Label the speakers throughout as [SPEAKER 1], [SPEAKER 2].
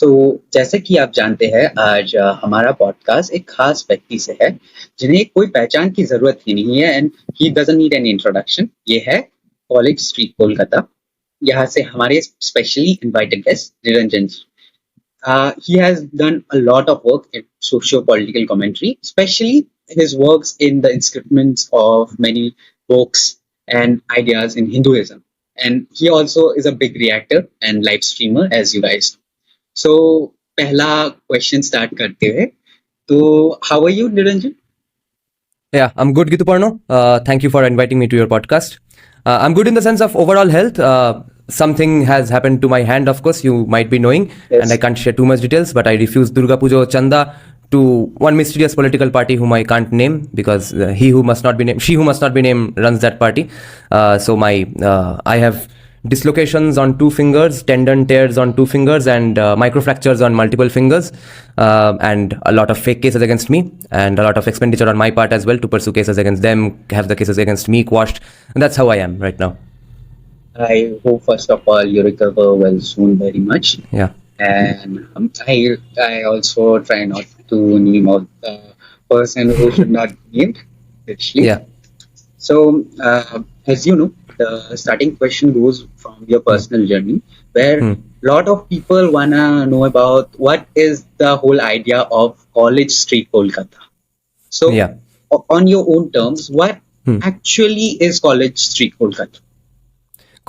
[SPEAKER 1] तो जैसे कि आप जानते हैं आज हमारा पॉडकास्ट एक खास व्यक्ति से है जिन्हें कोई पहचान की जरूरत ही नहीं है and he doesn't need any introduction. ये है कॉलेज स्ट्रीट कोलकाता। यहाँ से हमारे specially invited guest Niranjan ji. He has done a lot of work in socio-political commentary, especially his works in the inscriptions of many books and ideas in Hinduism. And he also is a big reactor and live streamer, as you guys know. So, पहला question start करते हैं। तो how are you, Niranjan?
[SPEAKER 2] Yeah, I'm good, Gituparno. Thank you for inviting me to your podcast. I'm good in the sense of overall health. Something has happened to my hand, of course, you might be knowing,
[SPEAKER 1] Yes.
[SPEAKER 2] and I can't share too much details, but I refused Durga Pujo Chanda to one mysterious political party whom I can't name because she who must not be named runs that party. I have dislocations on 2 fingers, tendon tears on 2 fingers, and microfractures on multiple fingers, and a lot of fake cases against me, and a lot of expenditure on my part as well to pursue cases against them, have the cases against me quashed, and that's how I am right now.
[SPEAKER 1] I hope first of all you recover well soon very much.
[SPEAKER 2] Yeah.
[SPEAKER 1] And I also try not to name out the person who should not be named, actually.
[SPEAKER 2] Yeah.
[SPEAKER 1] So, as you know, the starting question goes from your personal journey, where a lot of people wanna know about what is the whole idea of college street Kolkata. So,
[SPEAKER 2] Yeah.
[SPEAKER 1] on your own terms, what actually is college street Kolkata?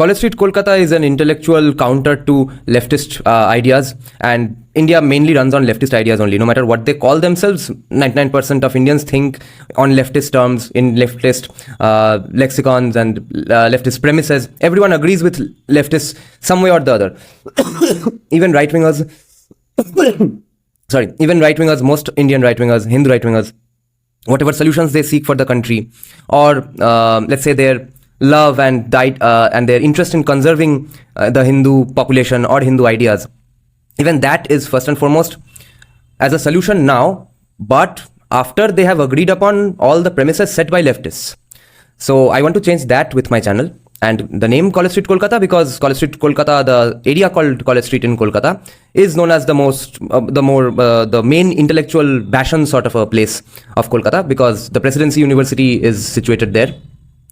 [SPEAKER 2] College Street Kolkata is an intellectual counter to leftist ideas, and India mainly runs on leftist ideas only. No matter what they call themselves, 99% of Indians think on leftist terms, in leftist lexicons and leftist premises. Everyone agrees with leftists some way or the other. Even right wingers, most Indian right wingers, Hindu right wingers, whatever solutions they seek for the country, or let's say their love and their interest in conserving the Hindu population or Hindu ideas, even that is first and foremost as a solution now, but after they have agreed upon all the premises set by leftists. So I want to change that with my channel, and the name College Street Kolkata, because College Street Kolkata, the area called College Street in Kolkata, is known as the main intellectual bastion sort of a place of Kolkata, because the Presidency University is situated there,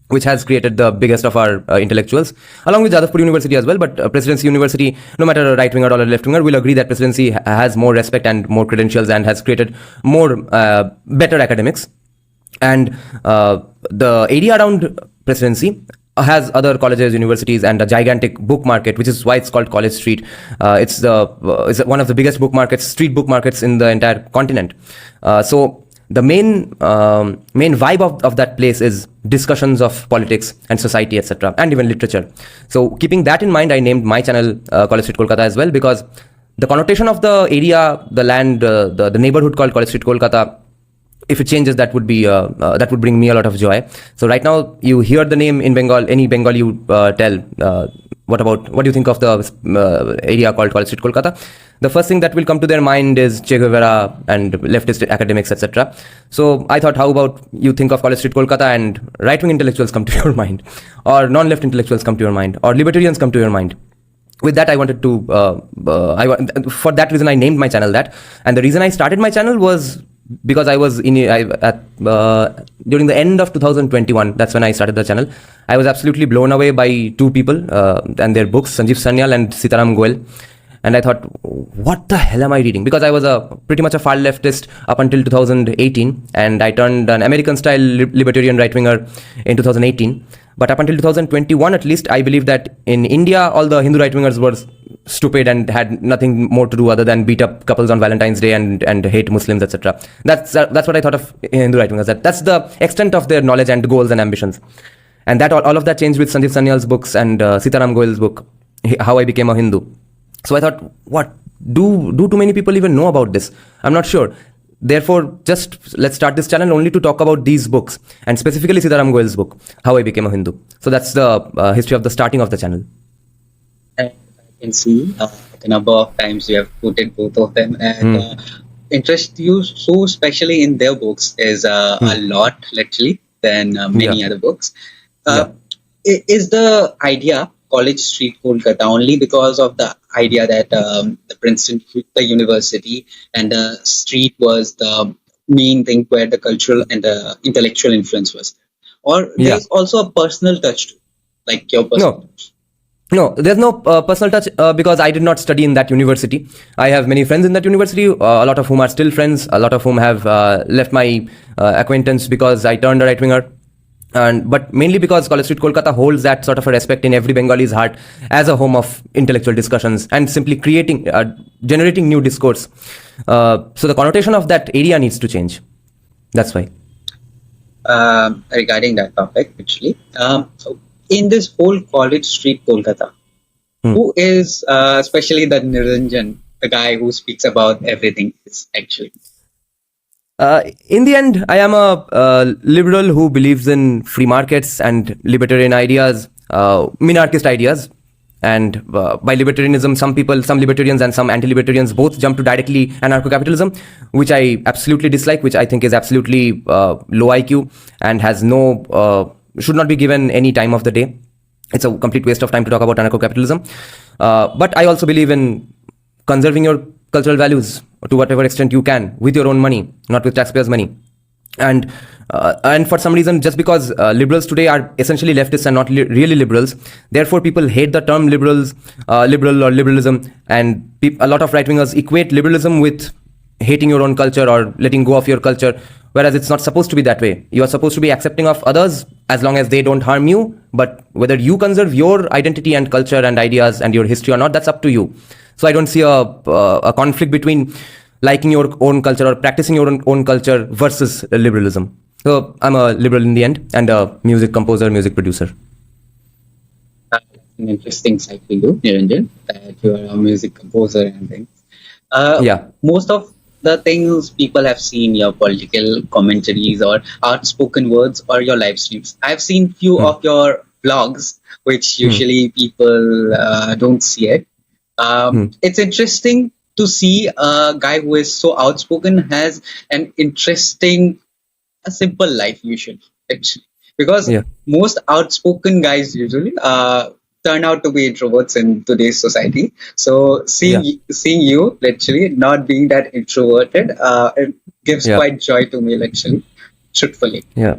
[SPEAKER 2] which has created the biggest of our intellectuals, along with Jadavpur University as well. But Presidency University, no matter a right winger or a left winger, will agree that Presidency has more respect and more credentials and has created more better academics. And the area around Presidency has other colleges, universities, and a gigantic book market, which is why it's called College Street. It's one of the biggest book markets, street book markets in the entire continent. So the main vibe of that place is discussions of politics and society, etc., and even literature. So keeping that in mind, I named my channel College Street Kolkata as well, because the connotation of the area, the land, the neighborhood called College Street Kolkata, if it changes, that would bring me a lot of joy. So right now, you hear the name in Bengal, any Bengali you tell, what do you think of the area called College Street Kolkata? The first thing that will come to their mind is Che Guevara and leftist academics, etc. So I thought, how about you think of College Street Kolkata and right-wing intellectuals come to your mind, or non-left intellectuals come to your mind, or libertarians come to your mind. With that, I wanted to, for that reason, I named my channel that. And the reason I started my channel was because I was during the end of 2021, that's when I started the channel. I was absolutely blown away by 2 people and their books, Sanjeev Sanyal and Sitaram Goel. And I thought, what the hell am I reading? Because I was pretty much a far leftist up until 2018, and I turned an American-style libertarian right-winger in 2018. But up until 2021, at least, I believe that in India, all the Hindu right-wingers were stupid and had nothing more to do other than beat up couples on Valentine's Day and hate Muslims, etc. That's what I thought of Hindu right-wingers. That's the extent of their knowledge and goals and ambitions. And that all of that changed with Sanjeev Sanyal's books and Sitaram Goel's book, How I Became a Hindu. So I thought, what? Do too many people even know about this? I'm not sure. Therefore, just let's start this channel only to talk about these books, and specifically Sitaram Goel's book, How I Became a Hindu. So that's the history of the starting of the channel.
[SPEAKER 1] And I can see the number of times you have quoted both of them, and interest you so especially in their books is a lot, literally, than many other books. Is the idea College Street Kolkata only because of the idea that the Princeton, the university, and the street was the main thing where the cultural and the intellectual influence was. Or
[SPEAKER 2] Yeah.
[SPEAKER 1] there's also a personal touch too, like your personal
[SPEAKER 2] No,
[SPEAKER 1] touch.
[SPEAKER 2] no, there's no personal touch because I did not study in that university. I have many friends in that university, a lot of whom are still friends, a lot of whom have left my acquaintance because I turned a right winger. And but mainly because College Street Kolkata holds that sort of a respect in every Bengali's heart as a home of intellectual discussions and simply creating, generating new discourse. So the connotation of that area needs to change. That's why.
[SPEAKER 1] Regarding that topic, actually, so in this whole College Street Kolkata,
[SPEAKER 2] Hmm.
[SPEAKER 1] who is especially the Niranjan, the guy who speaks about everything, is actually.
[SPEAKER 2] In the end, I am a liberal who believes in free markets and libertarian ideas, minarchist ideas. And by libertarianism, some libertarians and some anti-libertarians both jump to directly anarcho-capitalism, which I absolutely dislike, which I think is absolutely low IQ and has should not be given any time of the day. It's a complete waste of time to talk about anarcho-capitalism. But I also believe in conserving your cultural values to whatever extent you can with your own money, not with taxpayers' money. And for some reason, just because liberals today are essentially leftists and not really liberals, therefore people hate the term liberal or liberalism, and a lot of right wingers equate liberalism with hating your own culture or letting go of your culture, whereas it's not supposed to be that way. You are supposed to be accepting of others as long as they don't harm you, but whether you conserve your identity and culture and ideas and your history or not, that's up to you. So I don't see a conflict between liking your own culture or practicing your own culture versus liberalism. So I'm a liberal in the end and a music composer, music producer.
[SPEAKER 1] An interesting side for you, Niranjan, that you are a music composer and things.
[SPEAKER 2] Yeah.
[SPEAKER 1] Most of the things people have seen your political commentaries or outspoken words or your live streams. I've seen few of your vlogs, which usually people don't see it. It's interesting to see a guy who is so outspoken has an interesting, a simple life usually, actually, because
[SPEAKER 2] Yeah.
[SPEAKER 1] most outspoken guys usually turn out to be introverts in today's society. So
[SPEAKER 2] Yeah.
[SPEAKER 1] seeing you literally not being that introverted, it gives
[SPEAKER 2] Yeah.
[SPEAKER 1] quite joy to me, actually, truthfully.
[SPEAKER 2] Yeah.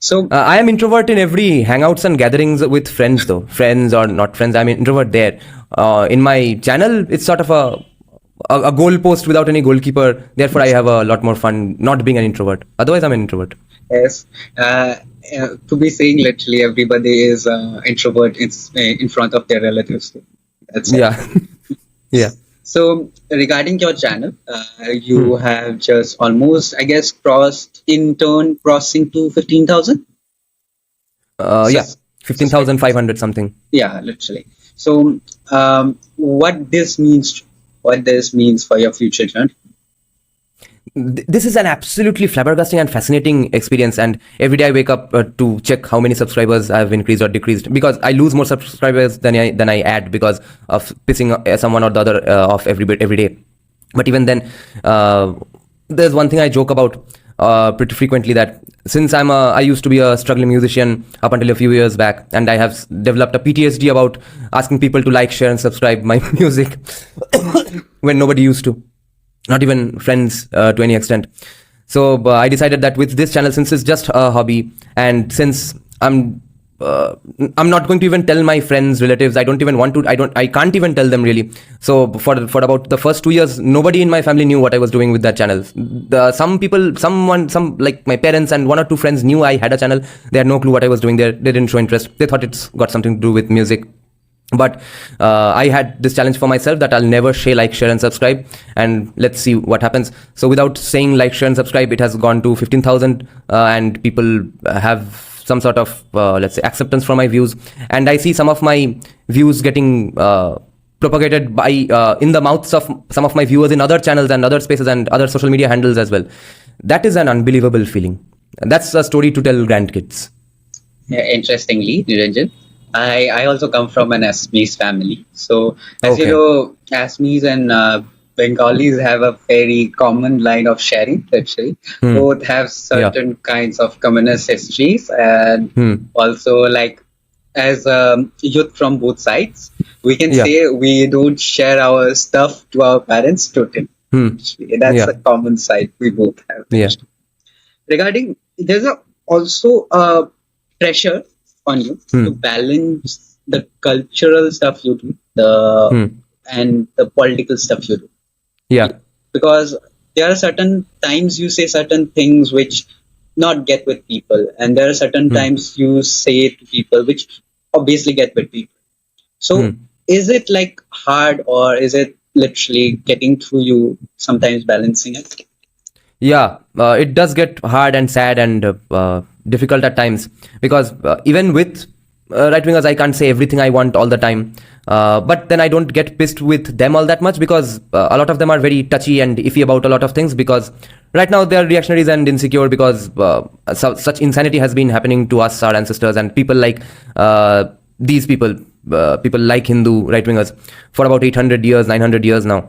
[SPEAKER 1] So
[SPEAKER 2] I am introvert in every hangouts and gatherings with friends, though. Friends or not friends, I'm introvert there. In my channel, it's sort of a goal post without any goalkeeper. Therefore, I have a lot more fun not being an introvert. Otherwise, I'm an introvert.
[SPEAKER 1] yes, to be saying literally everybody is introvert in front of their relatives. That's it.
[SPEAKER 2] Yeah. Yeah.
[SPEAKER 1] So regarding your channel, you have just almost, I guess, crossing to 15,000.
[SPEAKER 2] Yeah.
[SPEAKER 1] Sus-
[SPEAKER 2] 15,500 something.
[SPEAKER 1] Yeah, literally. So what this means for your future journey?
[SPEAKER 2] This is an absolutely flabbergasting and fascinating experience, and every day I wake up to check how many subscribers I have increased or decreased, because I lose more subscribers than I add because of pissing someone or the other off every day. But even then, there's one thing I joke about pretty frequently, that since I used to be a struggling musician up until a few years back, and I have developed a PTSD about asking people to like, share, and subscribe my music when nobody used to, not even friends to any extent. So I decided that with this channel, since it's just a hobby, and since I'm not going to even tell my friends, relatives. I don't even want to. I can't even tell them really. So for about the first 2 years, nobody in my family knew what I was doing with that channel. Some like my parents and one or two friends knew I had a channel. They had no clue what I was doing there. They didn't show interest. They thought it's got something to do with music. But I had this challenge for myself that I'll never say like, share, and subscribe, and let's see what happens. So without saying like, share, and subscribe, it has gone to 15,000, and people have some sort of let's say acceptance for my views, and I see some of my views getting propagated by in the mouths of some of my viewers in other channels and other spaces and other social media handles as well. That is an unbelievable feeling. That's a story to tell grandkids.
[SPEAKER 1] Yeah, interestingly, Niranjan, I also come from an Assamese family. So, as you
[SPEAKER 2] Okay.
[SPEAKER 1] know, Assamese and Bengalis have a very common line of sharing, actually. Both have certain kinds of communist histories, and also like as youth from both sides, we can
[SPEAKER 2] Yeah.
[SPEAKER 1] say we don't share our stuff to our parents totally.
[SPEAKER 2] Hmm.
[SPEAKER 1] That's
[SPEAKER 2] Yeah.
[SPEAKER 1] a common side we both have.
[SPEAKER 2] Yeah.
[SPEAKER 1] Regarding, there's also a pressure on you to
[SPEAKER 2] Hmm.
[SPEAKER 1] balance the cultural stuff you do, the
[SPEAKER 2] Hmm.
[SPEAKER 1] and the political stuff you do.
[SPEAKER 2] Yeah.
[SPEAKER 1] Because there are certain times you say certain things which not get with people, and there are certain
[SPEAKER 2] Hmm.
[SPEAKER 1] times you say to people which obviously get with people. So
[SPEAKER 2] Hmm.
[SPEAKER 1] is it like hard, or is it literally getting through you sometimes balancing it?
[SPEAKER 2] Yeah, it does get hard and sad and difficult at times because even with right wingers, I can't say everything I want all the time. But then I don't get pissed with them all that much because a lot of them are very touchy and iffy about a lot of things because right now they are reactionaries and insecure because such insanity has been happening to us, our ancestors, and people like these people, people like Hindu right wingers for about 800 years, 900 years now.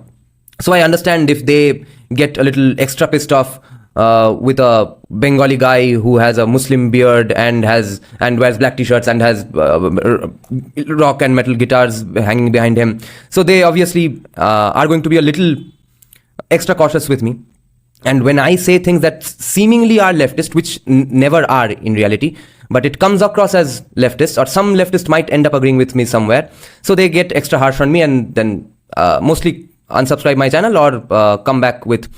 [SPEAKER 2] So I understand if they get a little extra pissed off with a Bengali guy who has a Muslim beard and wears black t-shirts and has rock and metal guitars hanging behind him. So they obviously are going to be a little extra cautious with me. And when I say things that seemingly are leftist, which never are in reality, but it comes across as leftist, or some leftist might end up agreeing with me somewhere, so they get extra harsh on me and then mostly unsubscribe my channel or come back with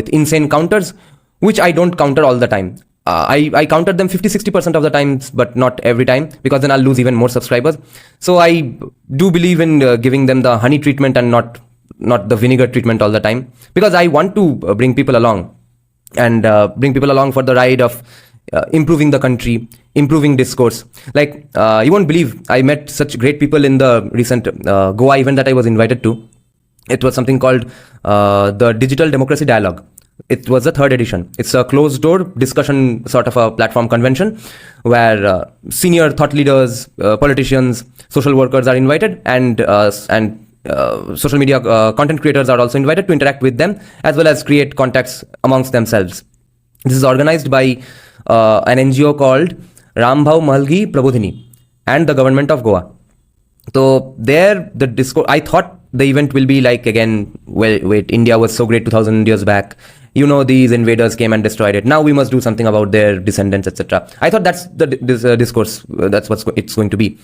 [SPEAKER 2] insane counters, which I don't counter all the time. I counter them 50-60% of the times, but not every time because then I'll lose even more subscribers. So I do believe in giving them the honey treatment and not the vinegar treatment all the time because I want to bring people along and bring people along for the ride of improving the country, improving discourse. Like you won't believe, I met such great people in the recent Goa event that I was invited to. It was something called the Digital Democracy Dialogue. It was the third edition. It's a closed door discussion sort of a platform convention where senior thought leaders, politicians, social workers are invited, and social media content creators are also invited to interact with them as well as create contacts amongst themselves. This is organized by an NGO called Rambhau Malgi Prabodhini and the government of Goa. So there, the discourse, I thought the event will be like, again, well, wait, India was so great 2000 years back. You know, these invaders came and destroyed it. Now we must do something about their descendants, etc. I thought that's the discourse. That's what it's going to be.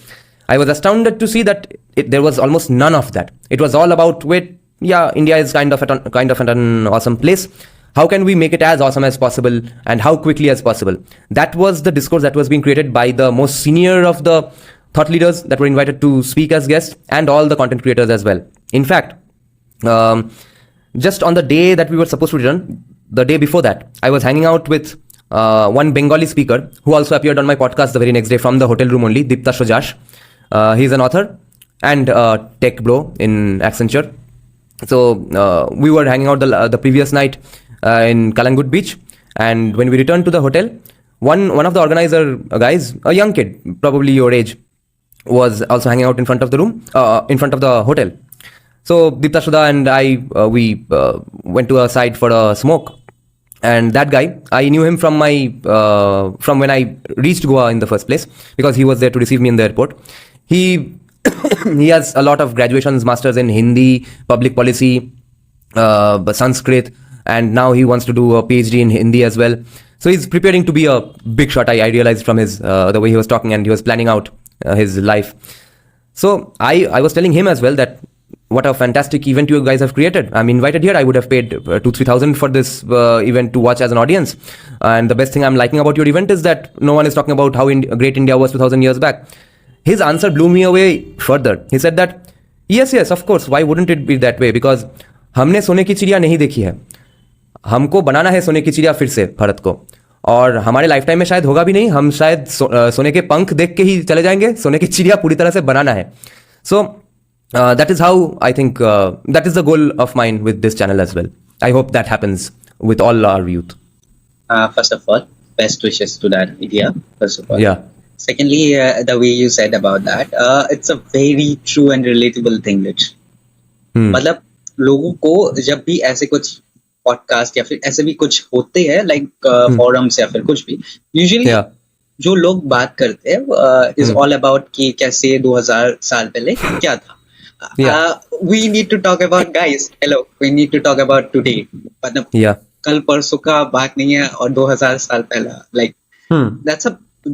[SPEAKER 2] I was astounded to see that there was almost none of that. It was all about, wait, yeah, India is kind of an awesome place. How can we make it as awesome as possible and how quickly as possible? That was the discourse that was being created by the most senior of the thought leaders that were invited to speak as guests and all the content creators as well. In fact, just on the day that we were supposed to return, the day before that, I was hanging out with one Bengali speaker who also appeared on my podcast the very next day from the hotel room only, Deepta Shojash. He's an author and tech bro in Accenture. So we were hanging out the previous night in Kalangut Beach, and when we returned to the hotel, one of the organizer guys, a young kid, probably your age, was also hanging out in front of the room, in front of the hotel. So Deepta Sudha and I, we went to a side for a smoke. And that guy, I knew him from from when I reached Goa in the first place because he was there to receive me in the airport. He he has a lot of graduations, masters in Hindi, public policy, Sanskrit, and now he wants to do a PhD in Hindi as well. So he's preparing to be a big shot. I realized from his the way he was talking, and he was planning out his life. So I was telling him as well that what a fantastic event you guys have created. I'm invited here. I would have paid 2,000-3,000 for this event to watch as an audience. And the best thing I'm liking about your event is that no one is talking about how great India was 2,000 years back. His answer blew me away further. He said that, yes, of course, why wouldn't it be that way? Because हमने सोने की चिड़िया नहीं देखी है. हमको बनाना है सोने की चिड़िया फिर से भारत को. और हमारे लाइफ टाइम में शायद होगा भी नहीं. हम शायद सोने के पंख देख के ही चले जाएंगे. सोने की चिड़िया पूरी तरह से बनाना है. So that is how I think that is the goal of mine with this channel as well. I hope that happens with all our youth.
[SPEAKER 1] First of all, best wishes to that idea. First of all.
[SPEAKER 2] Yeah.
[SPEAKER 1] Secondly, the way you said about that, it's a very true and relatable thing, Rich. मतलब लोगों को जब भी ऐसे कुछ podcast या फिर ऐसे भी कुछ होते हैं लाइक फॉरम्स या फिर कुछ भी यूजुअली जो लोग बात करते हैं इज ऑल अबाउट कि कैसे 2000 साल पहले क्या था.
[SPEAKER 2] Yeah.
[SPEAKER 1] We need to talk about, guys, hello, we need to talk about today. मतलब
[SPEAKER 2] Yeah.
[SPEAKER 1] कल परसों का बात नहीं है और 2000 साल पहला, like
[SPEAKER 2] Hmm.
[SPEAKER 1] that's a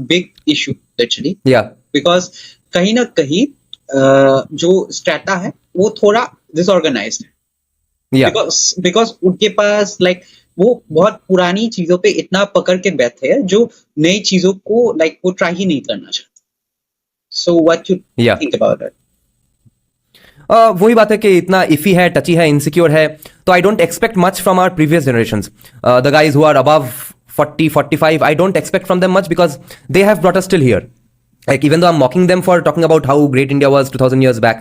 [SPEAKER 1] big issue actually,
[SPEAKER 2] Yeah.
[SPEAKER 1] because कहीं ना कहीं जो स्ट्रेटा है वो थोड़ा डिसऑर्गेनाइज्ड है.
[SPEAKER 2] Yeah.
[SPEAKER 1] बिकॉज उनके पास लाइक वो बहुत पुरानी चीजों पे इतना पकड़ के बैठे हैं जो नई चीजों को लाइक वो ट्राई ही नहीं करना चाहते. So what you
[SPEAKER 2] Yeah.
[SPEAKER 1] Think about it?
[SPEAKER 2] वही बात है कि इतना इफी है, टची है, इनसिक्योर है, तो I don't expect much from our previous generations. The guys who are above 40, 45, I don't expect from them much because they have brought us till here. Like, even though I'm mocking them for talking about how great India was 2000 years back,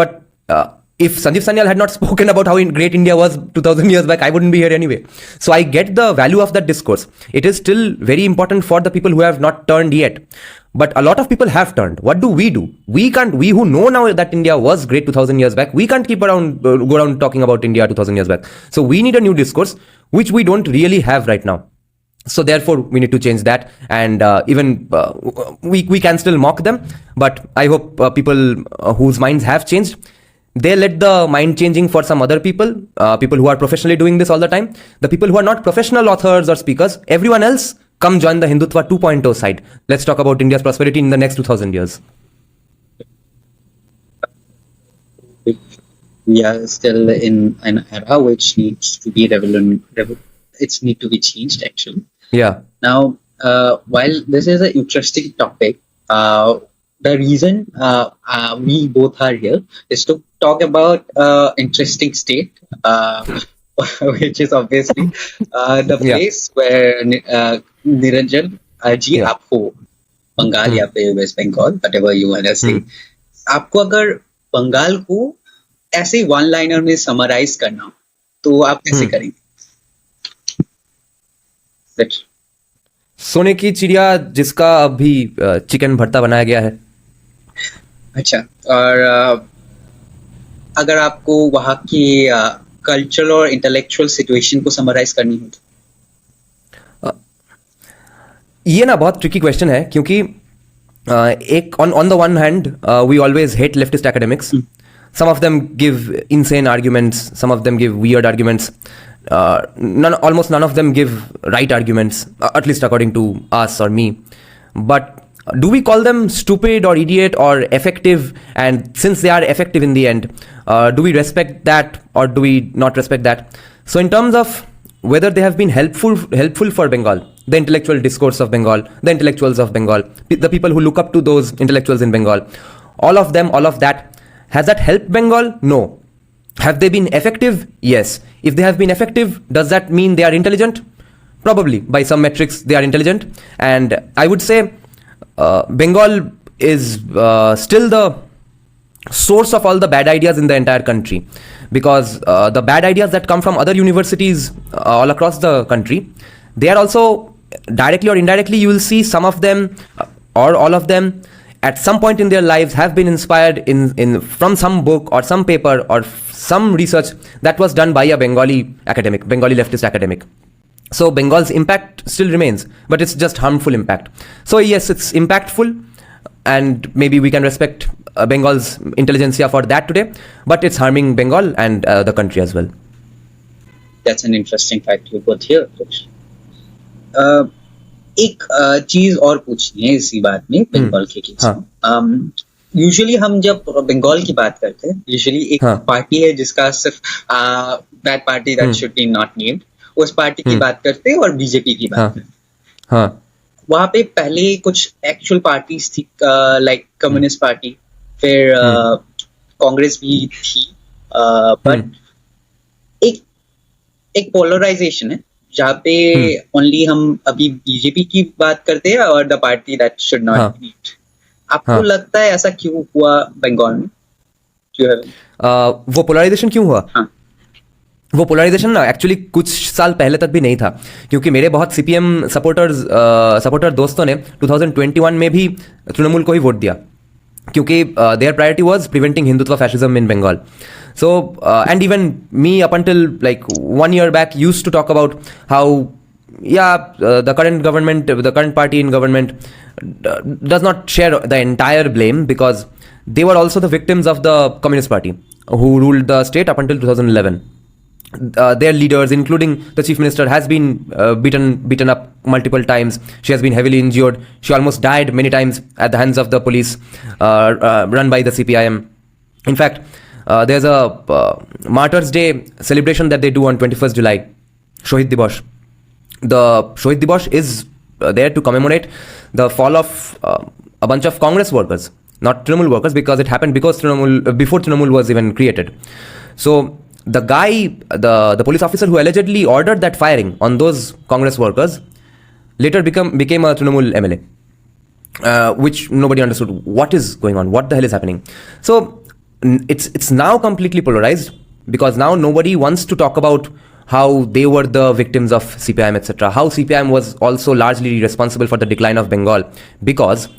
[SPEAKER 2] but if Sandeep Sanyal had not spoken about how great India was 2000 years back, I wouldn't be here anyway. So I get the value of that discourse. It is still very important for the people who have not turned yet. But a lot of people have turned. What do? We can't, we who know now that India was great 2000 years back, we can't keep around, go around talking about India 2000 years back. So we need a new discourse, which we don't really have right now. So therefore, we need to change that, and even we can still mock them. But I hope people whose minds have changed, they let the mind changing for some other people, people who are professionally doing this all the time. The people who are not professional authors or speakers, everyone else, come join the Hindutva 2.0 side. Let's talk about India's prosperity in the next 2000 years.
[SPEAKER 1] We are still in an era which needs to be it's need to be changed actually.
[SPEAKER 2] Yeah.
[SPEAKER 1] Now, while this is an interesting topic, the reason we both are here is to talk about interesting state, which is obviously the
[SPEAKER 2] Yeah.
[SPEAKER 1] place where Niranjan ji
[SPEAKER 2] Yeah.
[SPEAKER 1] आप हो, बंगाल या फिर west Bengal, whatever you wanna say. आपको अगर बंगाल को ऐसे one liner में summarise करना हो तो आप कैसे करेंगे? Let's
[SPEAKER 2] सोने की चिड़िया जिसका अभी चिकन भरता बनाया गया है.
[SPEAKER 1] अच्छा, और अगर आपको वहाँ की कल्चरल और इंटेलेक्चुअल सिचुएशन को समराइज करनी हो तो?
[SPEAKER 2] ये ना बहुत ट्रिकी क्वेश्चन है, क्योंकि एक on the one hand we always hate leftist academics. Some of them give insane arguments, some of them give weird arguments, almost none of them give right arguments, at least according to us or me. But do we call them stupid or idiot or effective? And since they are effective in the end, do we respect that or do we not respect that? So in terms of whether they have been helpful for Bengal, the intellectual discourse of Bengal, the intellectuals of Bengal, the people who look up to those intellectuals in Bengal, all of them, all of that, has that helped Bengal? No. Have they been effective? Yes. If they have been effective, does that mean they are intelligent? Probably. By some metrics, they are intelligent. And I would say Bengal is still the source of all the bad ideas in the entire country. Because the bad ideas that come from other universities all across the country, they are also directly or indirectly, you will see some of them or all of them at some point in their lives have been inspired from some book or some paper or some research that was done by a Bengali academic, Bengali leftist academic. So Bengal's impact still remains, but it's just harmful impact. So yes, it's impactful, and maybe we can respect Bengal's intelligentsia for that today, but it's harming Bengal and the country as well.
[SPEAKER 1] That's an interesting fact you put here. एक चीज और पूछनी है इसी बात में बंगाल के case में. यूजुअली हम जब बंगाल की बात करते हैं, यूजुअली एक पार्टी है जिसका सिर्फ that party that should be not named, उस पार्टी की बात करते हैं और बीजेपी की बात करते हैं. वहां पे पहले कुछ एक्चुअल पार्टीज थी, लाइक कम्युनिस्ट पार्टी, फिर कांग्रेस भी थी, बट एक पोलराइजेशन है जहाँ पे ओनली हम अभी बीजेपी की बात करते हैं और the party that should not be. आपको लगता है ऐसा क्यों हुआ बंगाल में?
[SPEAKER 2] वो पोलराइजेशन क्यों हुआ? वो पोलराइजेशन ना एक्चुअली कुछ साल पहले तक भी नहीं था, क्योंकि मेरे बहुत सीपीएम सपोर्टर दोस्तों ने 2021 में भी तृणमूल को ही वोट दिया, क्योंकि their priority was preventing Hindutva fascism in Bengal. So, and even me up until like 1 year back used to talk about how the current party in government does not share the entire blame, because they were also the victims of the Communist Party, who ruled the state up until 2011. Their leaders, including the chief minister, has been beaten up multiple times. She has been heavily injured. She almost died many times at the hands of the police, run by the CPIM. In fact, there's a Martyrs Day celebration that they do on 21st July, Shohid Dibosh. The Shohid Dibosh is there to commemorate the fall of a bunch of Congress workers, not Trinamool workers, because it happened before Trinamool was even created. So the guy, the police officer who allegedly ordered that firing on those Congress workers, later became a Trinamool MLA, which nobody understood what is going on, what the hell is happening. So it's now completely polarized, because now nobody wants to talk about how they were the victims of CPIM, etc. How CPIM was also largely responsible for the decline of Bengal, because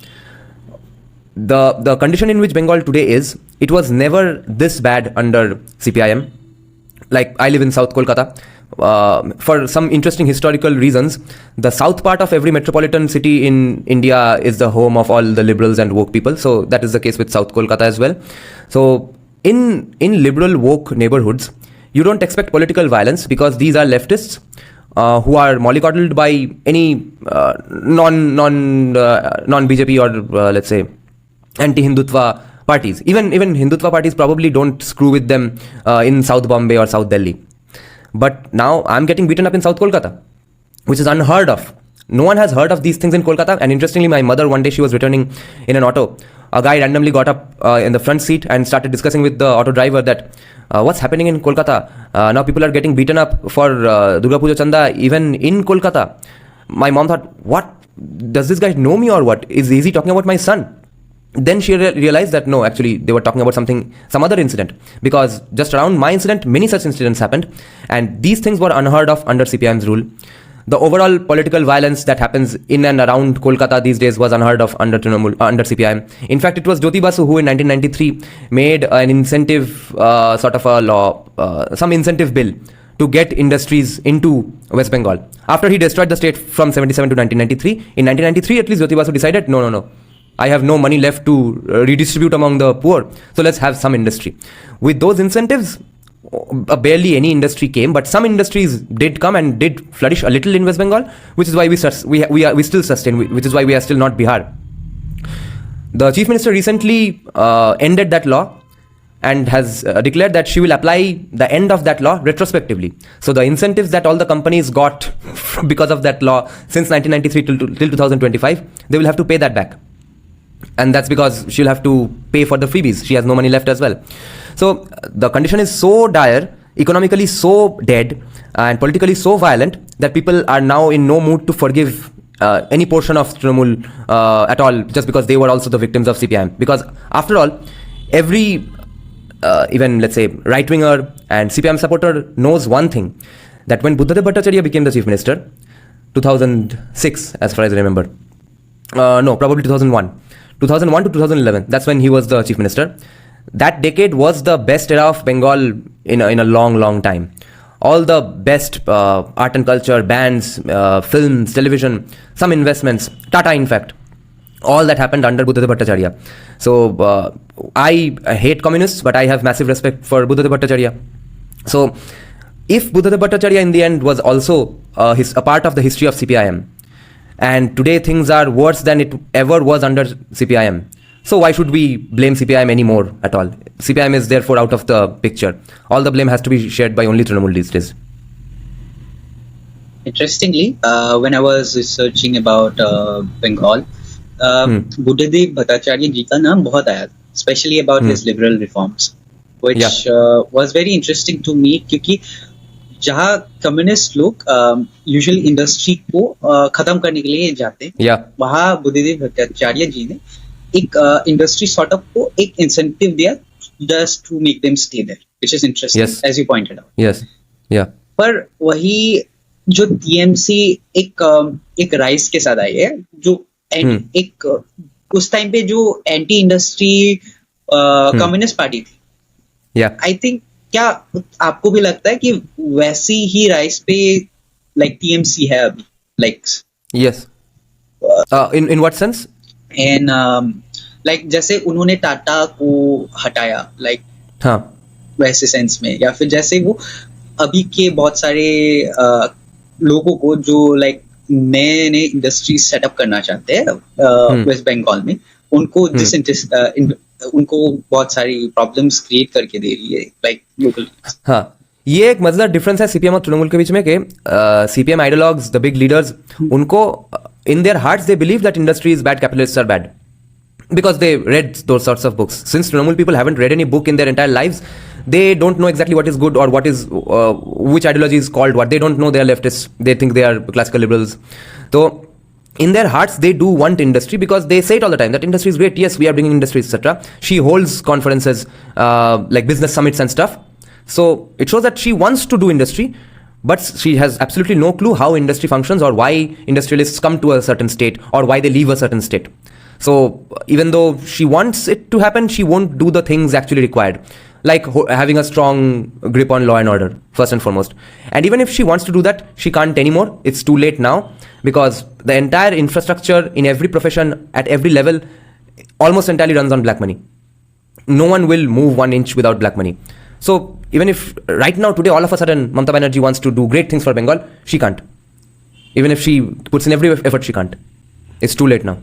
[SPEAKER 2] the condition in which Bengal today is, it was never this bad under CPIM. Like, I live in South Kolkata. For some interesting historical reasons, the south part of every metropolitan city in India is the home of all the liberals and woke people. So that is the case with South Kolkata as well. So in liberal woke neighborhoods, you don't expect political violence, because these are leftists who are mollycoddled by any non BJP or let's say anti-Hindutva parties. Even Hindutva parties probably don't screw with them in South Bombay or South Delhi. But now I'm getting beaten up in South Kolkata, which is unheard of. No one has heard of these things in Kolkata. And interestingly, my mother, one day she was returning in an auto. A guy randomly got up in the front seat and started discussing with the auto driver that what's happening in Kolkata. Now people are getting beaten up for Durga Puja Chanda even in Kolkata. My mom thought, what? Does this guy know me or what? Is he talking about my son? Then she realized that no, actually they were talking about some other incident, because just around my incident, many such incidents happened, and these things were unheard of under CPIM's rule. The overall political violence that happens in and around Kolkata these days was unheard of under CPIM. In fact, it was Jyoti Basu who in 1993 made an incentive sort of a law, some incentive bill to get industries into West Bengal. After he destroyed the state from 77 to 1993, in 1993 at least Jyoti Basu decided, no. I have no money left to redistribute among the poor, so let's have some industry. With those incentives, barely any industry came, but some industries did come and did flourish a little in West Bengal, which is why we still sustain, which is why we are still not Bihar. The chief minister recently ended that law and has declared that she will apply the end of that law retrospectively. So the incentives that all the companies got because of that law since 1993 till 2025, they will have to pay that back. And that's because she'll have to pay for the freebies. She has no money left as well. So the condition is so dire, economically so dead, and politically so violent that people are now in no mood to forgive any portion of Trinamool at all, just because they were also the victims of CPIM. Because after all, every even let's say right-winger and CPIM supporter knows one thing, that when Buddhadev Bhattacharya became the chief minister, 2006 as far as I remember, probably 2001 to 2011, that's when he was the chief minister. That decade was the best era of Bengal in a long time. All the best art and culture, bands, films, television, some investments, Tata in fact, all that happened under Buddhadev Bhattacharya. So I hate communists, but I have massive respect for Buddhadev Bhattacharya. So if Buddhadev Bhattacharya in the end was also a part of the history of CPIM, and today things are worse than it ever was under CPIM, so why should we blame CPIM anymore at all? CPIM is therefore out of the picture. All the blame has to be shared by only Trinamool these days.
[SPEAKER 1] Interestingly, when I was researching about Bengal, Buddhadev Bhattacharya ji ka naam bahut aaya, especially about his liberal reforms, which was very interesting to me, क्योंकि जहाँ communist लोग usually industry को खत्म करने के लिए जाते हैं, वहाँ बुद्धदेव भट्टाचार्य जी ने एक इंडस्ट्री सॉर्ट ऑफ को एक इंसेंटिव दिया just to make them stay there, which is interesting as you pointed out. पर वही जो टीएमसी एक राइस के साथ आई है, जो एक उस टाइम पे जो एंटी इंडस्ट्री कम्युनिस्ट पार्टी थी, आई थिंक क्या आपको भी लगता है कि वैसी ही राइस पे like TMC है अभी, like
[SPEAKER 2] Yes. In what sense?
[SPEAKER 1] And like जैसे उन्होंने टाटा को हटाया, लाइक
[SPEAKER 2] हाँ.
[SPEAKER 1] वैसे सेंस में, या फिर जैसे वो अभी के बहुत सारे लोगों को जो लाइक नए नए इंडस्ट्रीज सेटअप करना चाहते हैं वेस्ट बंगाल में, उनको उनको बहुत सारी प्रॉब्लम्स क्रिएट करके दे रही है लाइक लोकल.
[SPEAKER 2] हाँ, ये एक मजेदार डिफरेंस है सीपीएम और तृणमूल के बीच में कि CPM ideologues, the big leaders, उनको in their hearts they believe that industry is bad, capitalists are bad, because they read those sorts of books. Since Trinamool people haven't read any book in their entire lives, they don't know exactly what is good or what is which ideology is called what. They don't know they are leftists. They think they are classical liberals. So in their hearts they do want industry because they say it all the time that industry is great. Yes, we are bringing industry, etc. She holds conferences like business summits and stuff. So it shows that she wants to do industry, but she has absolutely no clue how industry functions or why industrialists come to a certain state or why they leave a certain state. So even though she wants it to happen, she won't do the things actually required, like having a strong grip on law and order first and foremost. And even if she wants to do that, she can't anymore. It's too late now because the entire infrastructure in every profession at every level almost entirely runs on black money. No one will move 1 inch without black money. So even if right now today all of a sudden Mamta Banerjee wants to do great things for Bengal, she can't. Even if she puts in every effort, she can't. It's too late now.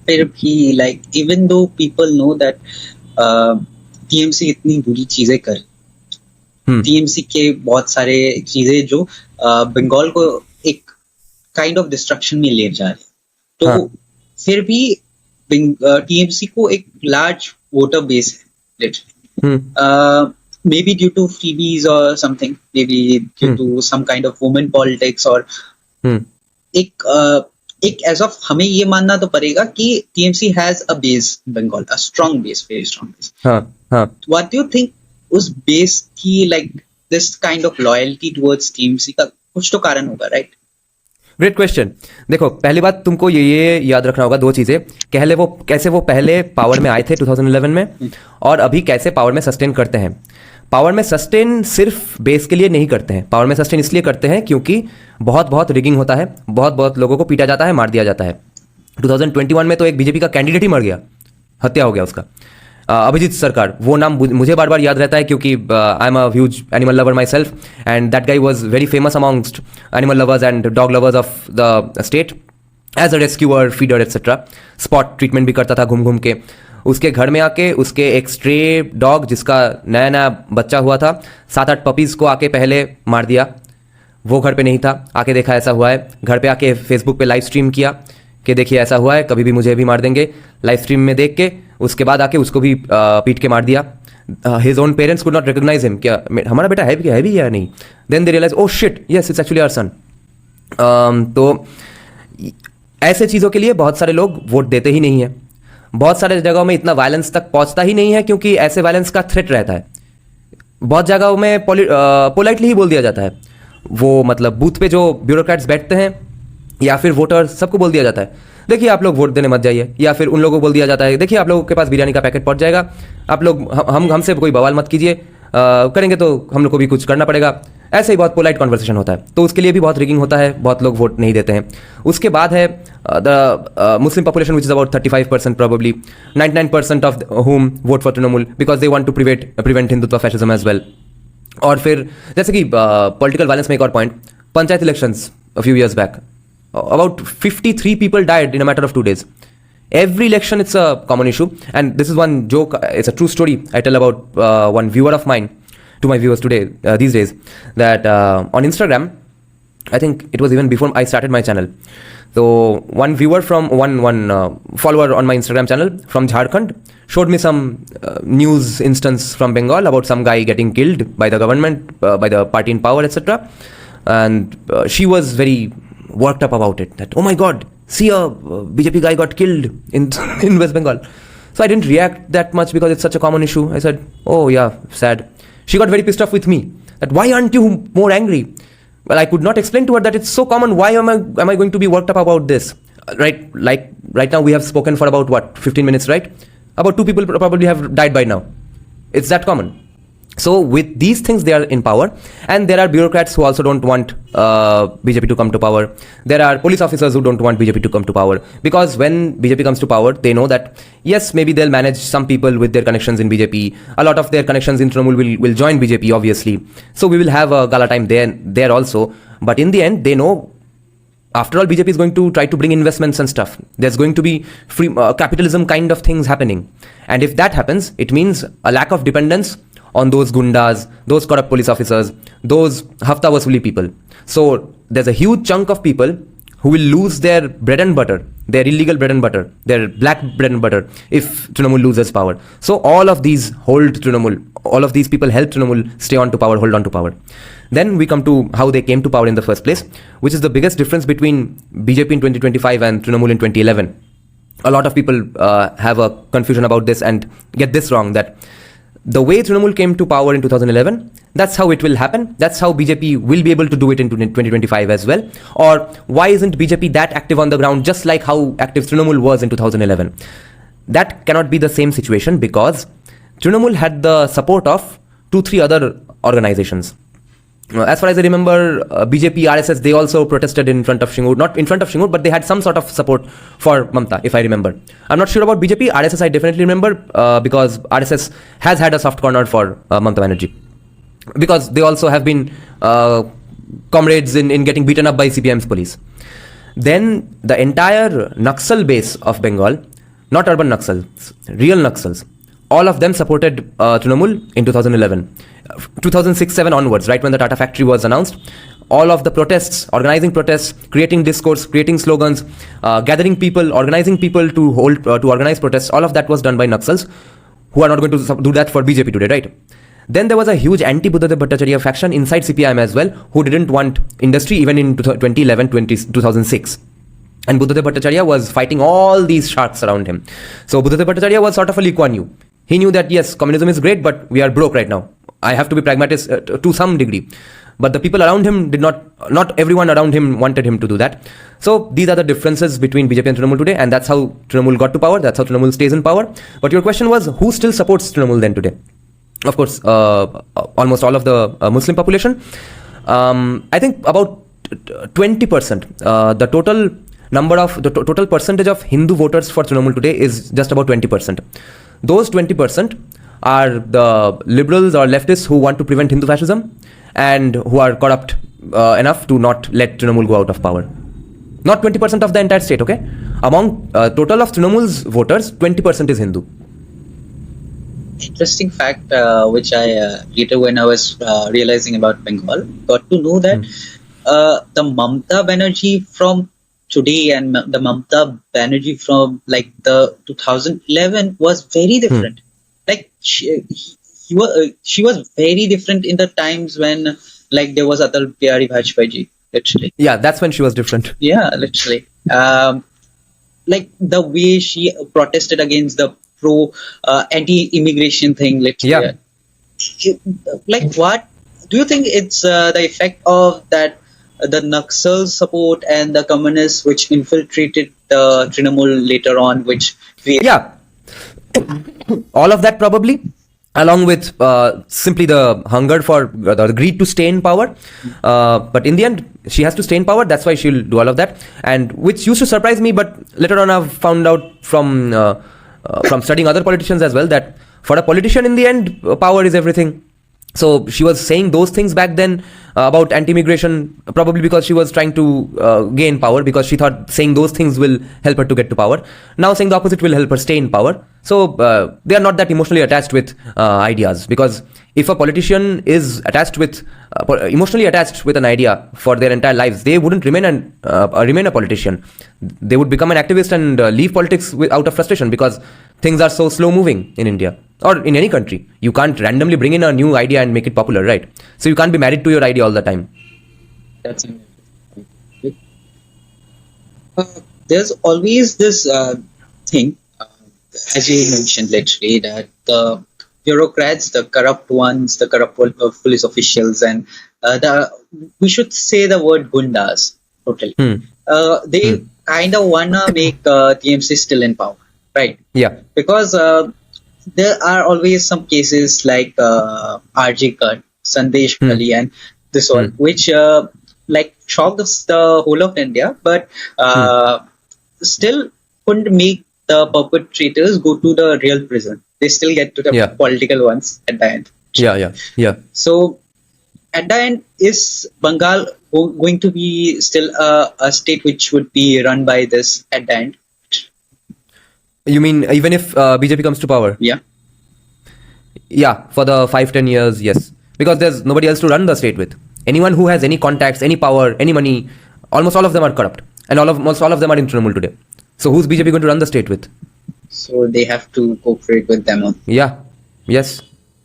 [SPEAKER 1] फिर भी like even though people know that TMC इतनी बुरी चीजें कर, TMC के बहुत सारे चीजें जो बंगाल को एक काइंड ऑफ डिस्ट्रक्शन में ले जा रहे, तो
[SPEAKER 2] हाँ.
[SPEAKER 1] फिर भी टीएमसी को एक लार्ज वोटर बेस है, may be due to freebies और something, may be due to some kind of women politics, और एक एज ऑफ हमें ये मानना तो पड़ेगा कि TMC has a base Bengal, a strong base, very strong base. What do you think उस बेस की like this kind of loyalty towards TMC का कुछ तो कारण होगा, राइट?
[SPEAKER 2] Great question. देखो, पहली बात तुमको ये याद रखना होगा, दो चीजें. कैसे वो पहले पावर में आए थे 2011 में, और अभी कैसे पावर में सस्टेन करते हैं. पावर में सस्टेन सिर्फ बेस के लिए नहीं करते हैं. पावर में सस्टेन इसलिए करते हैं क्योंकि बहुत बहुत रिगिंग होता है, बहुत बहुत लोगों को पीटा जाता है, मार दिया जाता है. 2021 में तो एक बीजेपी का कैंडिडेट ही मर गया, हत्या हो गया उसका, अभिजीत सरकार. वो नाम मुझे बार बार याद रहता है क्योंकि I am a huge animal lover myself, and that guy was very famous amongst animal lovers and dog lovers of the state as a rescuer, feeder etcetera. Spot treatment भी करता था घूम घूम के. उसके घर में आके उसके एक स्ट्रे डॉग जिसका नया नया बच्चा हुआ था, 7-8 पपीज़ को आके पहले मार दिया. वो घर पे नहीं था, आके देखा ऐसा हुआ है, घर पे आके फेसबुक पे लाइव स्ट्रीम किया कि देखिए ऐसा हुआ है, कभी भी मुझे भी मार देंगे. लाइव स्ट्रीम में देख के उसके बाद आके उसको भी पीट के मार दिया. His own parents could not recognise him, क्या हमारा बेटा है भी या नहीं. Then they realise, oh shit, yes it's actually our son. तो ऐसे चीज़ों के लिए बहुत सारे लोग वोट देते ही नहीं है. बहुत सारे जगहों में इतना वायलेंस तक पहुंचता ही नहीं है क्योंकि ऐसे वायलेंस का थ्रेट रहता है. बहुत जगहों में पोलाइटली ही बोल दिया जाता है. वो मतलब बूथ पे जो ब्यूरोक्रेट्स बैठते हैं या फिर वोटर, सबको बोल दिया जाता है, देखिए आप लोग वोट देने मत जाइए. या फिर उन लोगों को बोल दिया जाता है, देखिए आप लोगों के पास बिरयानी का पैकेट पहुंच जाएगा, आप लोग हमसे कोई बवाल मत कीजिए, करेंगे तो हम लोग को भी कुछ करना पड़ेगा. ऐसे ही बहुत पोलाइट कॉन्वर्सेशन होता है. तो उसके लिए भी बहुत रिगिंग होता है, बहुत लोग वोट नहीं देते हैं. उसके बाद है the Muslim population which is about 35% probably, 99% of whom vote for Trinamool because they want to prevent Hindutva fascism as well. और फिर जैसे कि पॉलिटिकल वायलेंस में एक और point, panchayat elections a few years back, about 53 people died in a matter of 2 days. Every election it's a common issue, and this is one joke, it's a true story I tell about one viewer of mine to my viewers today, these days, that on Instagram, I think it was even before I started my channel. So one viewer from one follower on my Instagram channel from Jharkhand showed me some news instance from Bengal about some guy getting killed by the government, by the party in power, etc. And she was very worked up about it, that oh my god, see a BJP guy got killed in West Bengal. So I didn't react that much because it's such a common issue. I said, oh yeah, sad. She got very pissed off with me, that why aren't you more angry? Well, I could not explain to her that it's so common. Why am I going to be worked up about this? Right, like right now we have spoken for about 15 minutes, right? About 2 people probably have died by now. It's that common. So with these things, they are in power, and there are bureaucrats who also don't want BJP to come to power. There are police officers who don't want BJP to come to power, because when BJP comes to power, they know that yes, maybe they'll manage some people with their connections in BJP. A lot of their connections in Trinamool will join BJP, obviously. So we will have a gala time there also. But in the end, they know, after all, BJP is going to try to bring investments and stuff. There's going to be free capitalism kind of things happening. And if that happens, it means a lack of dependence on those gundas, those corrupt police officers, those hafta wasuli people. So there's a huge chunk of people who will lose their bread and butter, their illegal bread and butter, their black bread and butter, if Trinamool loses power. So all of these hold Trinamool. All of these people help Trinamool stay on to power, hold on to power. Then we come to how they came to power in the first place, which is the biggest difference between BJP in 2025 and Trinamool in 2011. A lot of people have a confusion about this and get this wrong, that the way Trinamool came to power in 2011, that's how it will happen. That's how BJP will be able to do it in 2025 as well. Or why isn't BJP that active on the ground, just like how active Trinamool was in 2011? That cannot be the same situation, because Trinamool had the support of 2-3 other organizations. As far as I remember, BJP, RSS, they also protested in front of Shingur. Not in front of Shingur, but they had some sort of support for Mamta, if I remember. I'm not sure about BJP. RSS I definitely remember, because RSS has had a soft corner for Mamata Banerjee. Because they also have been comrades in getting beaten up by CPM's police. Then the entire Naxal base of Bengal, not urban Naxals, real Naxals, all of them supported Trinamool in 2011. 2006-7 onwards, right when the Tata factory was announced, all of the protests, organizing protests, creating discourse, creating slogans, gathering people, organizing people to organize protests, all of that was done by Naxals, who are not going to do that for BJP today, right? Then there was a huge anti-Buddhadev Bhattacharya faction inside CPIM as well, who didn't want industry even in 2006. And Buddhadev Bhattacharya was fighting all these sharks around him. So Buddhadev Bhattacharya was sort of a Lee Kuan Yew. He knew that yes, communism is great, but we are broke right now. I have to be pragmatist to some degree. But the people around him not everyone around him wanted him to do that. So these are the differences between BJP and Trinamool today, and that's how Trinamool got to power, that's how Trinamool stays in power. But your question was, who still supports Trinamool then today? Of course, almost all of the Muslim population. I think about 20%. The total percentage of Hindu voters for Trinamool today is just about 20%. Those 20% are the liberals or leftists who want to prevent Hindu fascism and who are corrupt enough to not let Trinamool go out of power. Not 20% of the entire state, okay? Among total of Trinamool's voters, 20% is Hindu.
[SPEAKER 1] Interesting fact, which I later, when I was realizing about Bengal, got to know that the Mamta Banerjee from today and the Mamta Banerjee from like the 2011 was very different. Like she was very different in the times when like there was Atal Bihari Vajpayee, literally.
[SPEAKER 2] Yeah, that's when she was different.
[SPEAKER 1] Yeah, literally. Like the way she protested against the anti-immigration thing, literally. Yeah. Like, what do you think it's the effect of that, the Naxal support and the communists which infiltrated the Trinamool later on, which
[SPEAKER 2] yeah, all of that probably, along with simply the hunger for the greed to stay in power. But in the end, she has to stay in power. That's why she'll do all of that, and which used to surprise me. But later on, I've found out from studying other politicians as well, that for a politician, in the end, power is everything. So she was saying those things back then about anti-immigration, probably because she was trying to gain power, because she thought saying those things will help her to get to power. Now saying the opposite will help her stay in power. So they are not that emotionally attached with ideas, because if a politician is emotionally attached with an idea for their entire lives, they wouldn't remain a politician. They would become an activist and leave politics out of frustration, because things are so slow moving in India or in any country. You can't randomly bring in a new idea and make it popular, right? So you can't be married to your idea all the time.
[SPEAKER 1] That's there's always this thing, as you mentioned, literally, that the bureaucrats, the corrupt ones, the corrupt police officials, and we should say the word gundas, totally. They kind of wanna make TMC still in power, right?
[SPEAKER 2] Yeah.
[SPEAKER 1] Because there are always some cases like RJ Cut, Sandesh
[SPEAKER 2] Hmm.
[SPEAKER 1] Ali, and this all,
[SPEAKER 2] Hmm.
[SPEAKER 1] which like shocked the whole of India, but
[SPEAKER 2] Hmm.
[SPEAKER 1] still couldn't make the perpetrators go to the real prison. They still get to the
[SPEAKER 2] Yeah.
[SPEAKER 1] political ones at the end.
[SPEAKER 2] Yeah. Yeah. Yeah.
[SPEAKER 1] So at the end, is Bengal going to be still a state which would be run by this at the end?
[SPEAKER 2] You mean even if BJP comes to power?
[SPEAKER 1] Yeah.
[SPEAKER 2] Yeah, for the 5-10 years, yes. Because there's nobody else to run the state with. Anyone who has any contacts, any power, any money, almost all of them are corrupt. And almost all of them are in Trinamool today. So who's BJP going to run the state with?
[SPEAKER 1] So they have to cooperate with them.
[SPEAKER 2] Yeah. Yes.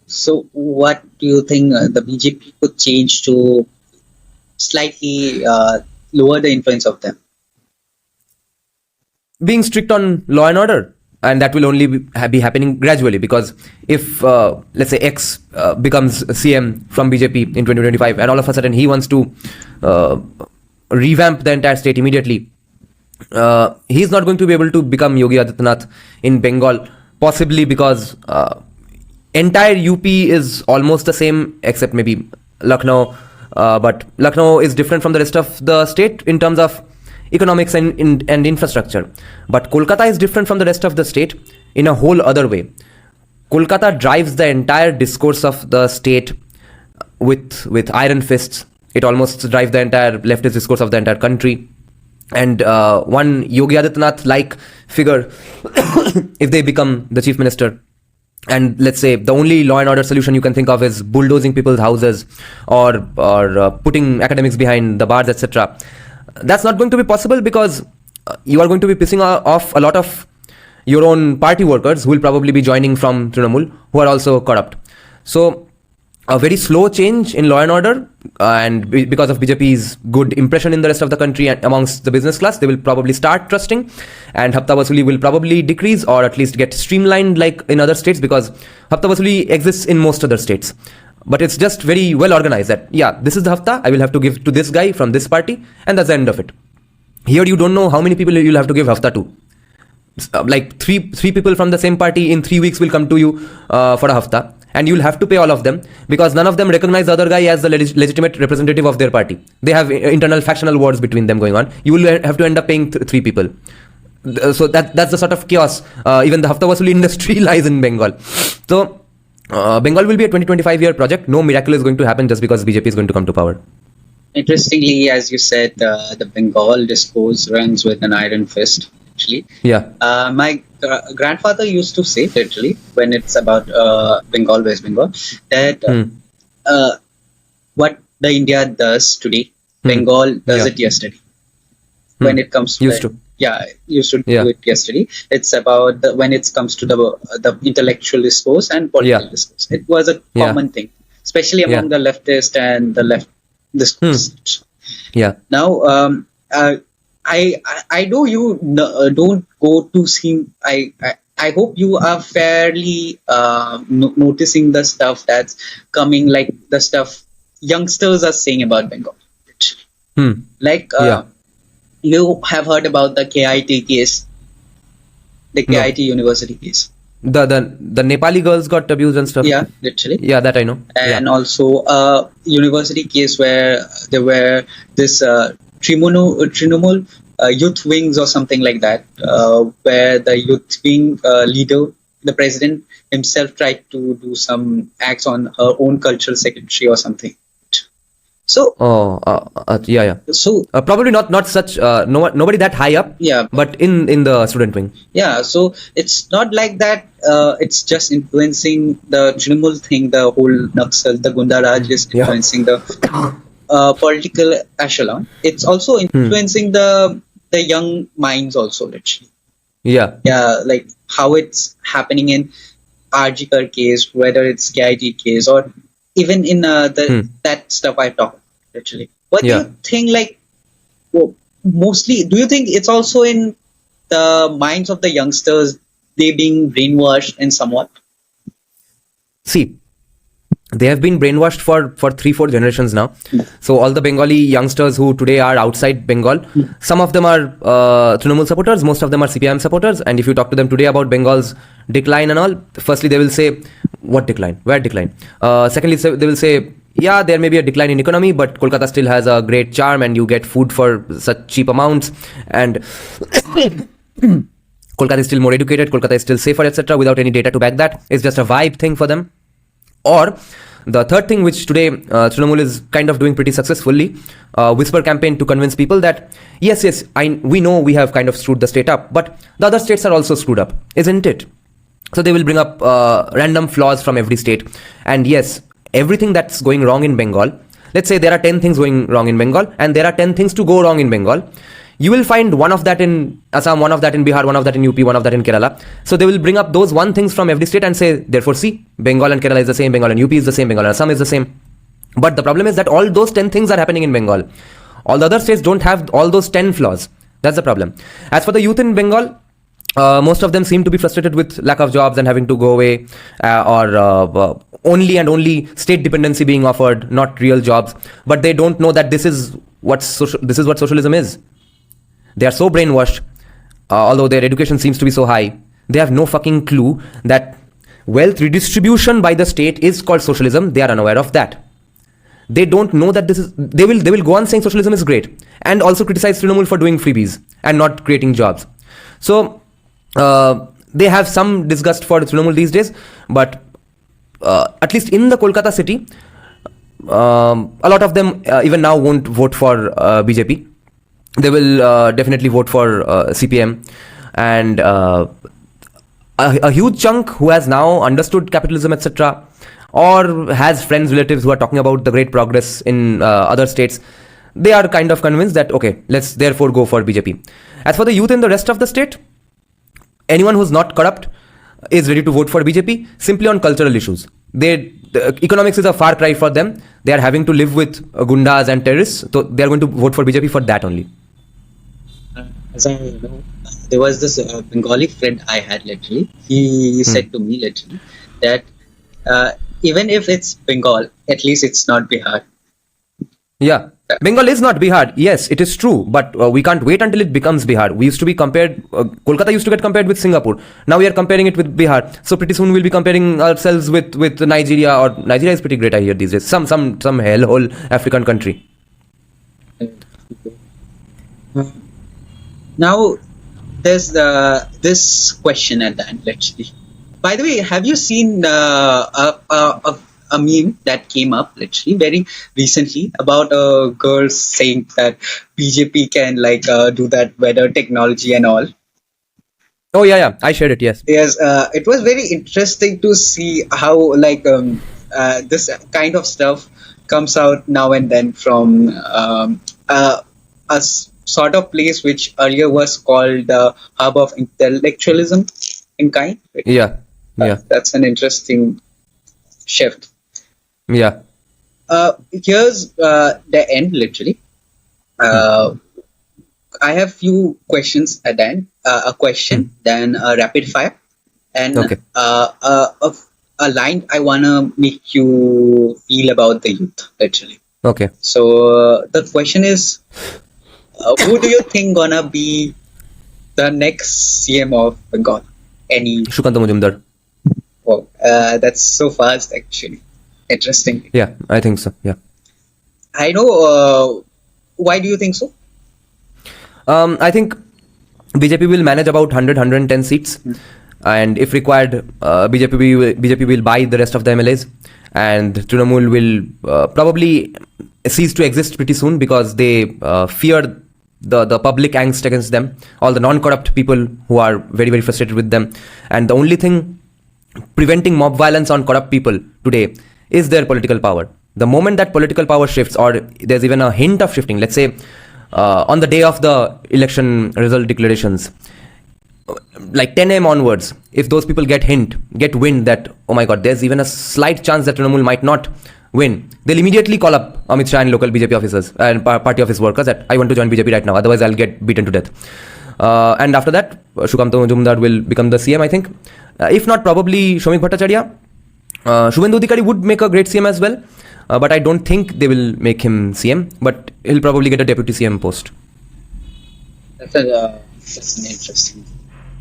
[SPEAKER 1] So what do you think the BJP could change to slightly lower the influence of them?
[SPEAKER 2] Being strict on law and order, and that will only be happening gradually, because if let's say X becomes CM from BJP in 2025 and all of a sudden he wants to uh, revamp the entire state immediately, he's not going to be able to become Yogi Adityanath in Bengal, possibly because entire UP is almost the same except maybe Lucknow, but Lucknow is different from the rest of the state in terms of economics and infrastructure. But Kolkata is different from the rest of the state in a whole other way. Kolkata drives the entire discourse of the state with iron fists. It almost drives the entire leftist discourse of the entire country. And one Yogi Adityanath like figure, if they become the chief minister, and let's say the only law and order solution you can think of is bulldozing people's houses or putting academics behind the bars, etc. That's not going to be possible, because you are going to be pissing off a lot of your own party workers who will probably be joining from Trinamool, who are also corrupt. So a very slow change in law and order, and because of BJP's good impression in the rest of the country and amongst the business class, they will probably start trusting, and Hafta Vasuli will probably decrease or at least get streamlined like in other states, because Hafta Vasuli exists in most other states. But it's just very well organized that, yeah, this is the Hafta, I will have to give to this guy from this party, and that's the end of it. Here you don't know how many people you'll have to give Hafta to. Like three people from the same party in 3 weeks will come to you for a Hafta, and you'll have to pay all of them, because none of them recognize the other guy as the legitimate representative of their party. They have internal factional wars between them going on. You will have to end up paying three people. So that's the sort of chaos even the Hafta Vasuli industry lies in Bengal. So Bengal will be a 20-25 year project. No miracle is going to happen just because BJP is going to come to power.
[SPEAKER 1] Interestingly, as you said, the Bengal discourse runs with an iron fist. Actually,
[SPEAKER 2] Yeah.
[SPEAKER 1] my grandfather used to say literally when it's about Bengal, West Bengal, that uh, what the India does today, Bengal does
[SPEAKER 2] Yeah.
[SPEAKER 1] it yesterday. When it comes to
[SPEAKER 2] Used to.
[SPEAKER 1] yeah, used to
[SPEAKER 2] Yeah.
[SPEAKER 1] do it yesterday. It's about when it comes to the intellectual discourse and political
[SPEAKER 2] Yeah.
[SPEAKER 1] discourse. It was a
[SPEAKER 2] Yeah.
[SPEAKER 1] common thing, especially among
[SPEAKER 2] Yeah.
[SPEAKER 1] the leftist and the left discourse.
[SPEAKER 2] Yeah.
[SPEAKER 1] Now, I know you don't go to see. I hope you are fairly noticing the stuff that's coming, like the stuff youngsters are saying about Bengal. Like
[SPEAKER 2] Yeah.
[SPEAKER 1] you have heard about the KIT case, the
[SPEAKER 2] No.
[SPEAKER 1] KIT University case.
[SPEAKER 2] The Nepali girls got abused and stuff.
[SPEAKER 1] Yeah, literally.
[SPEAKER 2] Yeah, that I know.
[SPEAKER 1] And
[SPEAKER 2] Yeah.
[SPEAKER 1] also a university case where there were this Trinamool youth wings or something like that, where the youth wing leader, the president himself, tried to do some acts on her own cultural secretary or something. So,
[SPEAKER 2] Oh, yeah, yeah.
[SPEAKER 1] so
[SPEAKER 2] Probably not such. Nobody that high up.
[SPEAKER 1] yeah,
[SPEAKER 2] But in the student wing.
[SPEAKER 1] yeah. So it's not like that. It's just influencing the Trinamool thing, the whole Naxal, the Gunda Raj is
[SPEAKER 2] Yeah.
[SPEAKER 1] influencing the political echelon. It's also influencing the young minds also, literally.
[SPEAKER 2] Yeah.
[SPEAKER 1] Yeah, like how it's happening in RG case, whether it's KIT case, or even in that stuff I talked literally. What do
[SPEAKER 2] Yeah.
[SPEAKER 1] you think? Like, well, mostly, do you think it's also in the minds of the youngsters? They being brainwashed in somewhat.
[SPEAKER 2] See, they have been brainwashed for 3-4 generations now. So all the Bengali youngsters who today are outside Bengal, some of them are Trinamool supporters, most of them are CPIM supporters. And if you talk to them today about Bengal's decline and all, firstly they will say, what decline? Where decline? Secondly, they will say, yeah, there may be a decline in economy, but Kolkata still has a great charm and you get food for such cheap amounts. And Kolkata is still more educated, Kolkata is still safer, etc. without any data to back that. It's just a vibe thing for them. Or the third thing, which today Trinamool is kind of doing pretty successfully, whisper campaign to convince people that yes, we know we have kind of screwed the state up, but the other states are also screwed up, isn't it? So they will bring up random flaws from every state. And yes, everything that's going wrong in Bengal, let's say there are 10 things going wrong in Bengal, and there are 10 things to go wrong in Bengal. You will find one of that in Assam, one of that in Bihar, one of that in UP, one of that in Kerala. So they will bring up those one things from every state and say, therefore, see, Bengal and Kerala is the same, Bengal and UP is the same, Bengal and Assam is the same. But the problem is that all those 10 things are happening in Bengal. All the other states don't have all those 10 flaws. That's the problem. As for the youth in Bengal, most of them seem to be frustrated with lack of jobs and having to go away, or only state dependency being offered, not real jobs. But they don't know that this is what socialism is. They are so brainwashed, although their education seems to be so high. They have no fucking clue that wealth redistribution by the state is called socialism. They are unaware of that. They don't know that this is. They will go on saying socialism is great and also criticize Trinamool for doing freebies and not creating jobs. So they have some disgust for Trinamool these days, but at least in the Kolkata city, a lot of them even now won't vote for BJP. They will definitely vote for CPM, and a huge chunk who has now understood capitalism, etc., or has friends, relatives who are talking about the great progress in other states, they are kind of convinced that, okay, let's therefore go for BJP. As for the youth in the rest of the state, anyone who's not corrupt is ready to vote for BJP simply on cultural issues. The economics is a far cry for them. They are having to live with gundas and terrorists, so they are going to vote for BJP for that only.
[SPEAKER 1] As I know, there was this Bengali friend I had literally. He said to me literally that even if it's Bengal, at least it's not Bihar.
[SPEAKER 2] Yeah, Bengal is not Bihar. Yes, it is true, but we can't wait until it becomes Bihar. We used to be compared. Kolkata used to get compared with Singapore. Now we are comparing it with Bihar. So pretty soon we'll be comparing ourselves with Nigeria. Or Nigeria is pretty great, I hear these days. Some hellhole African country.
[SPEAKER 1] Now there's this question at the end. Literally. By the way, have you seen a meme that came up literally very recently about a girl saying that BJP can do that weather technology and all?
[SPEAKER 2] Oh yeah, I shared it. Yes.
[SPEAKER 1] Yes, it was very interesting to see how this kind of stuff comes out now and then from a sort of place which earlier was called the hub of intellectualism in kind.
[SPEAKER 2] Yeah.
[SPEAKER 1] That's an interesting shift.
[SPEAKER 2] Yeah.
[SPEAKER 1] Here's the end, literally. I have few questions at the end. A question, then a rapid fire, and
[SPEAKER 2] Okay.
[SPEAKER 1] a line I wanna make you feel about the youth, literally.
[SPEAKER 2] Okay.
[SPEAKER 1] So the question is, who do you think gonna be the next CM of Bengal? Any?
[SPEAKER 2] Shukanta Majumdar.
[SPEAKER 1] Wow, that's so fast, actually. Interesting.
[SPEAKER 2] Yeah, I think so. Yeah.
[SPEAKER 1] I know. Why do you think so?
[SPEAKER 2] I think BJP will manage about 110 seats, and if required, BJP will buy the rest of the MLAs, and Trinamool will probably cease to exist pretty soon because they fear the public angst against them, all the non-corrupt people who are very, very frustrated with them. And the only thing preventing mob violence on corrupt people today is their political power. The moment that political power shifts, or there's even a hint of shifting, let's say on the day of the election result declarations, like 10 a.m. onwards, if those people get wind that, oh my god, there's even a slight chance that Trinamool might not win, they'll immediately call up Amit Shah and local BJP officers and party office workers that I want to join BJP right now, otherwise I'll get beaten to death. And after that, Shukanta Majumdar will become the CM, I think. If not, probably Shomik Bhattacharya Shubhendu Adhikari would make a great CM as well, but I don't think they will make him CM. But he'll probably get a deputy CM post.
[SPEAKER 1] That's an interesting.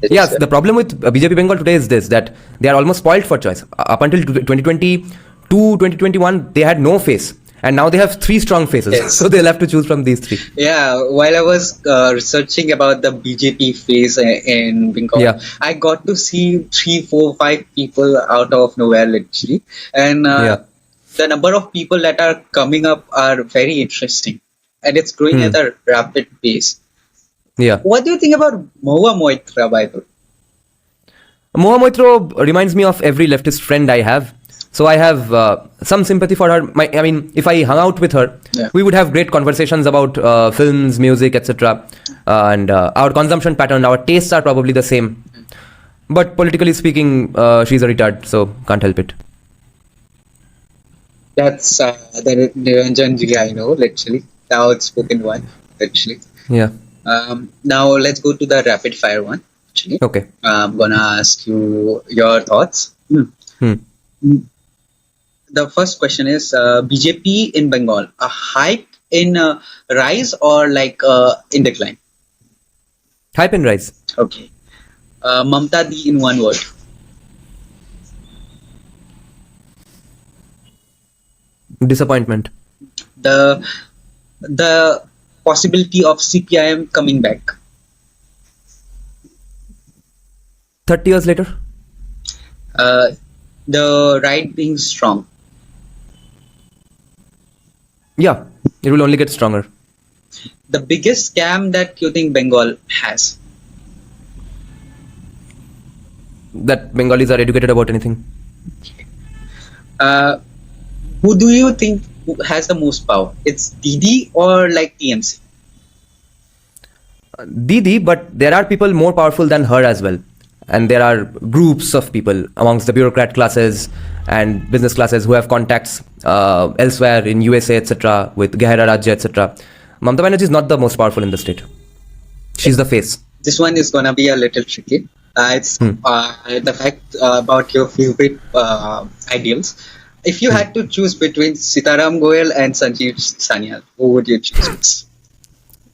[SPEAKER 2] Yes, the problem with BJP Bengal today is this, that they are almost spoiled for choice. Up until 2022, 2021, they had no face. And now they have three strong faces.
[SPEAKER 1] Yes.
[SPEAKER 2] So they'll have to choose from these three.
[SPEAKER 1] Yeah, while I was researching about the BJP phase in Bengal,
[SPEAKER 2] Yeah.
[SPEAKER 1] I got to see 3, 4, 5 people out of nowhere literally. And
[SPEAKER 2] Yeah.
[SPEAKER 1] the number of people that are coming up are very interesting. And it's growing at a rapid pace.
[SPEAKER 2] Yeah.
[SPEAKER 1] What do you think about Mahua Moitra, by the way?
[SPEAKER 2] Moha Moitro reminds me of every leftist friend I have. So I have some sympathy for her. I mean, if I hung out with her,
[SPEAKER 1] Yeah.
[SPEAKER 2] we would have great conversations about films, music, etc. And our consumption pattern, our tastes are probably the same. But politically speaking, she's a retard, so can't help it.
[SPEAKER 1] That's the Niranjan Ji I know, literally. The outspoken one, actually.
[SPEAKER 2] Yeah.
[SPEAKER 1] Now let's go to the rapid fire one, actually.
[SPEAKER 2] Okay.
[SPEAKER 1] I'm gonna ask you your thoughts.
[SPEAKER 2] Hmm.
[SPEAKER 1] The first question is BJP in Bengal, a hike in rise or like in decline?
[SPEAKER 2] Hype and rise.
[SPEAKER 1] Okay. Mamta Di in one word.
[SPEAKER 2] Disappointment.
[SPEAKER 1] The possibility of CPIM coming back.
[SPEAKER 2] 30 years later.
[SPEAKER 1] The right being strong.
[SPEAKER 2] Yeah, it will only get stronger.
[SPEAKER 1] The biggest scam that you think Bengal has.
[SPEAKER 2] That Bengalis are educated about anything.
[SPEAKER 1] Who do you think has the most power? It's Didi or like TMC?
[SPEAKER 2] Didi, but there are people more powerful than her as well. And there are groups of people amongst the bureaucrat classes and business classes who have contacts elsewhere in USA, etc., with Gehara Rajya, etc. Mamata Banerjee is not the most powerful in the state. She's the face.
[SPEAKER 1] This one is gonna be a little tricky. It's the fact about your favorite ideals. If you had to choose between Sitaram Goel and Sanjeev Sanyal, who would you choose?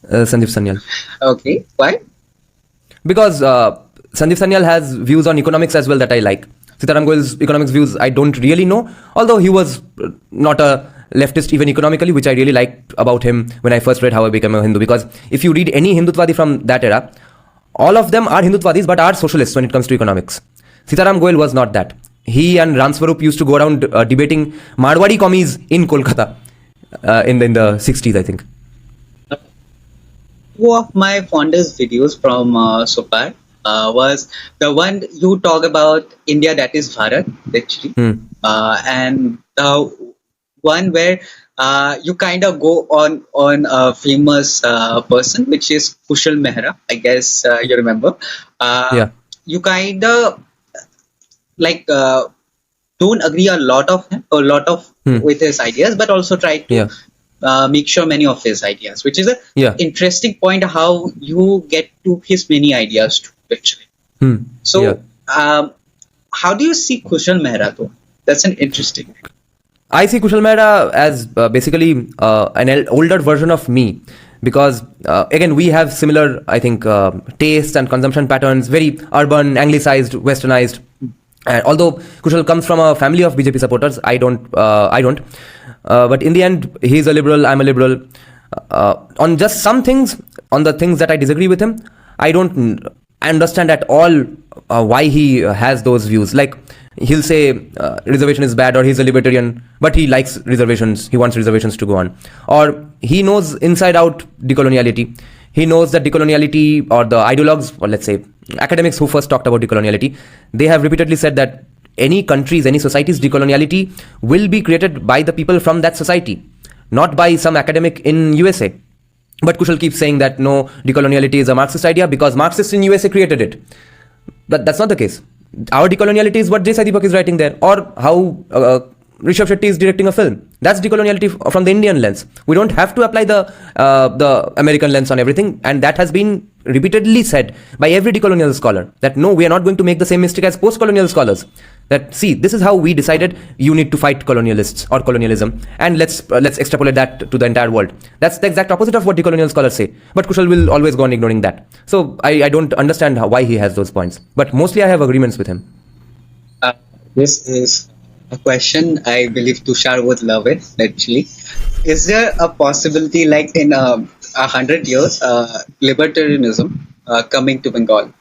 [SPEAKER 2] Sandeep Sanyal.
[SPEAKER 1] Okay, why?
[SPEAKER 2] Because Sandeep Sanyal has views on economics as well that I like. Sitaram Goel's economics views I don't really know, although he was not a leftist even economically, which I really liked about him when I first read How I Became a Hindu. Because if you read any Hindutwadi from that era, all of them are Hindutwadis but are socialists when it comes to economics. Sitaram Goel was not that. He and Ram Swarup used to go around debating Marwadi commies in Kolkata in the 60s, I think.
[SPEAKER 1] Two of my fondest videos from so far was the one you talk about India, that is Bharat, actually, and the one where you kind of go on a famous person, which is Kushal Mehra. I guess you remember.
[SPEAKER 2] Yeah.
[SPEAKER 1] You kind of like don't agree a lot of with his ideas, but also try to make sure many of his ideas, which is a interesting point how you get to his many ideas too, actually. So how do you see Kushal Mehra though? That's an interesting.
[SPEAKER 2] I see Kushal Mehra as basically an older version of me, because again we have similar, I think, tastes and consumption patterns, very urban, anglicized, westernized. And although Kushal comes from a family of BJP supporters, I don't. But in the end, he's a liberal, I'm a liberal. On just some things, on the things that I disagree with him, I don't understand at all why he has those views. Like, he'll say reservation is bad, or he's a libertarian, but he likes reservations, he wants reservations to go on. Or he knows inside out decoloniality. He knows that decoloniality, or the ideologues, or let's say academics who first talked about decoloniality, they have repeatedly said that any country's, any society's decoloniality will be created by the people from that society, not by some academic in USA. But Kushal keeps saying that no, decoloniality is a Marxist idea because Marxists in USA created it. But that's not the case. Our decoloniality is what Jay Sadipak is writing there, or how Rishabh Shetty is directing a film. That's decoloniality from the Indian lens. We don't have to apply the American lens on everything, and that has been repeatedly said by every decolonial scholar that no, we are not going to make the same mistake as post-colonial scholars. That see, this is how we decided you need to fight colonialists or colonialism, and let's extrapolate that to the entire world. That's the exact opposite of what decolonial scholars say. But Kushal will always go on ignoring that. So I don't understand why he has those points. But mostly I have agreements with him.
[SPEAKER 1] Uh, this is a question I believe Tushar would love it, actually. Is there a possibility, like in 100 years, libertarianism coming to Bengal?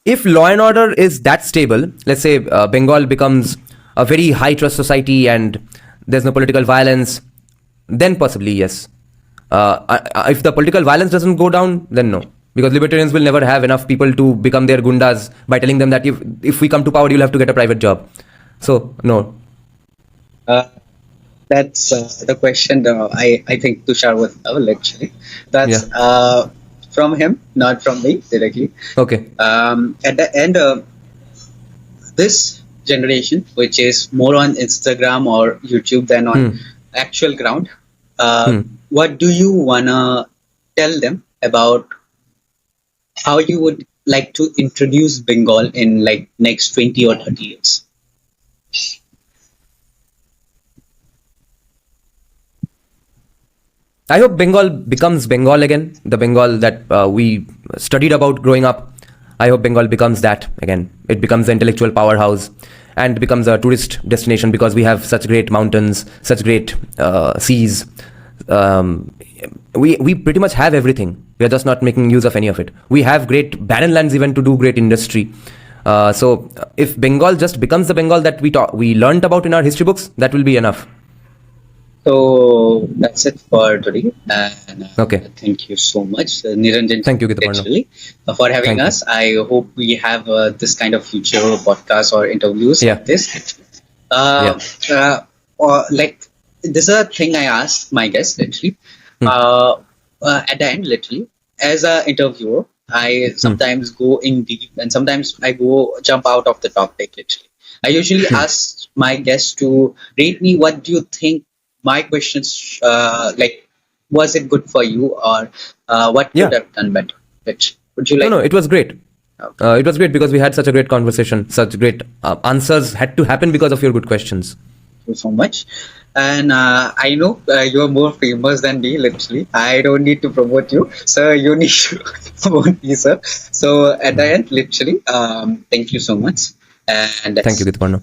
[SPEAKER 2] If law and order is that stable, let's say Bengal becomes a very high trust society and there's no political violence, then possibly yes. If the political violence doesn't go down, then no. Because libertarians will never have enough people to become their gundas by telling them that if we come to power, you'll have to get a private job. So, no.
[SPEAKER 1] Uh, that's the question I think Tushar would love, actually.
[SPEAKER 2] Yeah.
[SPEAKER 1] That's from him, not from me directly.
[SPEAKER 2] Okay.
[SPEAKER 1] At the end, this generation, which is more on Instagram or YouTube than on actual ground, what do you wanna tell them about how you would like to introduce Bengal in like next 20 or 30 years?
[SPEAKER 2] I hope Bengal becomes Bengal again, the Bengal that we studied about growing up. I hope Bengal becomes that again. It becomes the intellectual powerhouse and becomes a tourist destination because we have such great mountains, such great seas. We pretty much have everything. We are just not making use of any of it. We have great barren lands even to do great industry. So if Bengal just becomes the Bengal that we learned about in our history books, that will be enough.
[SPEAKER 1] So that's it for today. And
[SPEAKER 2] Okay.
[SPEAKER 1] thank you so much, Niranjan,
[SPEAKER 2] Thank you, Gitaparna.
[SPEAKER 1] actually, for having
[SPEAKER 2] Thank you.
[SPEAKER 1] us. I hope we have this kind of future podcasts or interviews
[SPEAKER 2] Yeah.
[SPEAKER 1] like this. Or like, this is a thing I asked my guests, literally. At the end, literally, as an interviewer, I sometimes go in deep and sometimes I go jump out of the topic, literally. I usually ask my guests to rate me. What do you think my questions, like, was it good for you, or what
[SPEAKER 2] Yeah.
[SPEAKER 1] could have done better? Which would you like?
[SPEAKER 2] No, it was great.
[SPEAKER 1] Okay.
[SPEAKER 2] It was great because we had such a great conversation. Such great answers had to happen because of your good questions.
[SPEAKER 1] Thank you so much. And I know you are more famous than me, literally. I don't need to promote you, sir. You need to promote me, sir. So at the end, literally, thank you so much. And
[SPEAKER 2] Thank you, Gitaparna.